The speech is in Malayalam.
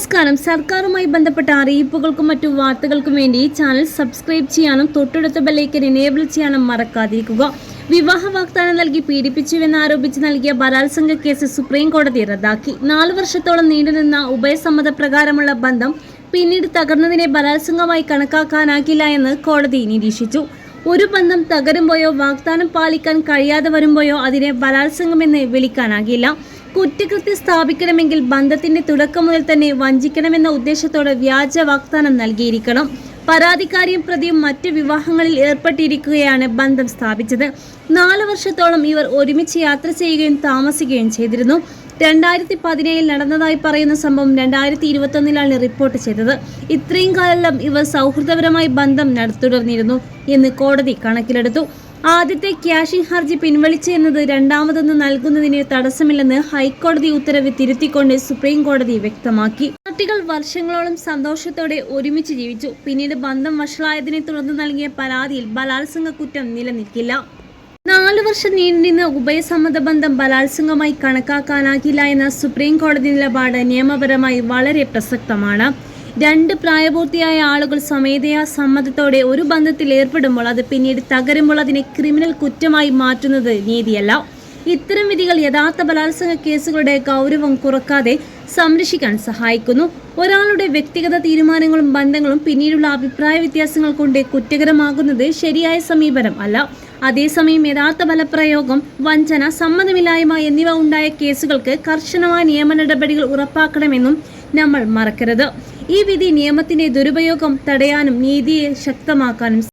നമസ്കാരം. സർക്കാരുമായി ബന്ധപ്പെട്ട അറിയിപ്പുകൾക്കും മറ്റു വാർത്തകൾക്കും വേണ്ടി ചാനൽ സബ്സ്ക്രൈബ് ചെയ്യാനും തൊട്ടടുത്ത ബെല്ലൈക്കൻ എനേബിൾ ചെയ്യാനും മറക്കാതിരിക്കുക. വിവാഹ വാഗ്ദാനം നൽകി പീഡിപ്പിച്ചുവെന്നാരോപിച്ച് നൽകിയ ബലാത്സംഗ കേസ് സുപ്രീം കോടതി റദ്ദാക്കി. 4 വർഷത്തോളം നീണ്ടുനിന്ന ഉഭയസമ്മതപ്രകാരമുള്ള ബന്ധം പിന്നീട് തകർന്നതിനെ ബലാത്സംഗമായി കണക്കാക്കാനാകില്ല എന്ന് കോടതി നിരീക്ഷിച്ചു. ഒരു ബന്ധം തകരുമ്പോഴോ വാഗ്ദാനം പാലിക്കാൻ കഴിയാതെ വരുമ്പോഴോ അതിനെ ബലാത്സംഗമെന്ന് വിളിക്കാനാകില്ല. കുറ്റകൃത്യം സ്ഥാപിക്കണമെങ്കിൽ ബന്ധത്തിന്റെ തുടക്കം മുതൽ തന്നെ വഞ്ചിക്കണമെന്ന ഉദ്ദേശത്തോടെ വ്യാജ വാഗ്ദാനം നൽകിയിരിക്കണം. പരാതിക്കാരിയും പ്രതിയും മറ്റ് വിവാഹങ്ങളിൽ ഏർപ്പെട്ടിരിക്കുകയാണ് ബന്ധം സ്ഥാപിച്ചത്. 4 വർഷത്തോളം ഇവർ ഒരുമിച്ച് യാത്ര ചെയ്യുകയും താമസിക്കുകയും ചെയ്തിരുന്നു. 2017 നടന്നതായി പറയുന്ന സംഭവം 2021 റിപ്പോർട്ട് ചെയ്തത്. ഇത്രയും കാലം ഇവർ സൗഹൃദപരമായി ബന്ധം തുടർന്നിരുന്നു എന്ന് കോടതി കണക്കിലെടുത്തു. ആദ്യത്തെ ക്യാഷിംഗ് ഹർജി പിൻവലിച്ചു എന്നത് രണ്ടാമതൊന്ന് നൽകുന്നതിന് തടസ്സമില്ലെന്ന് ഹൈക്കോടതി ഉത്തരവ് തിരുത്തിക്കൊണ്ട് സുപ്രീം കോടതി വ്യക്തമാക്കി. പാർട്ടികൾ വർഷങ്ങളോളം സന്തോഷത്തോടെ ഒരുമിച്ച് ജീവിച്ചു. പിന്നീട് ബന്ധം വഷളായതിനെ തുടർന്ന് നൽകിയ പരാതിയിൽ ബലാത്സംഗ കുറ്റം നിലനിൽക്കില്ല. 4 വർഷം നീണ്ടുനിന്ന ഉഭയസമ്മത ബന്ധം ബലാത്സംഗമായി കണക്കാക്കാനാകില്ല എന്ന സുപ്രീം കോടതി നിലപാട് നിയമപരമായി വളരെ പ്രസക്തമാണ്. 2 പ്രായപൂർത്തിയായ ആളുകൾ സ്വമേധയാ സമ്മതത്തോടെ ഒരു ബന്ധത്തിൽ ഏർപ്പെടുമ്പോൾ അത് പിന്നീട് തകരുമ്പോൾ അതിനെ ക്രിമിനൽ കുറ്റമായി മാറ്റുന്നത് നീതിയല്ല. ഇത്തരം വിധികൾ യഥാർത്ഥ ബലാത്സംഗ കേസുകളുടെ ഗൗരവം കുറക്കാതെ സംരക്ഷിക്കാൻ സഹായിക്കുന്നു. ഒരാളുടെ വ്യക്തിഗത തീരുമാനങ്ങളും ബന്ധങ്ങളും പിന്നീടുള്ള അഭിപ്രായ വ്യത്യാസങ്ങൾ കൊണ്ട് കുറ്റകരമാകുന്നത് ശരിയായ സമീപനം അല്ല. അതേസമയം യഥാർത്ഥ ബലപ്രയോഗം, വഞ്ചന, സമ്മതമില്ലായ്മ എന്നിവ ഉണ്ടായ കേസുകൾക്ക് കർശനമായ നിയമ നടപടികൾ ഉറപ്പാക്കണമെന്നും നമ്മൾ മറക്കരുത്. ഈ വിധി നിയമത്തിന്റെ ദുരുപയോഗം തടയാനും നീതിയെ ശക്തമാക്കാനും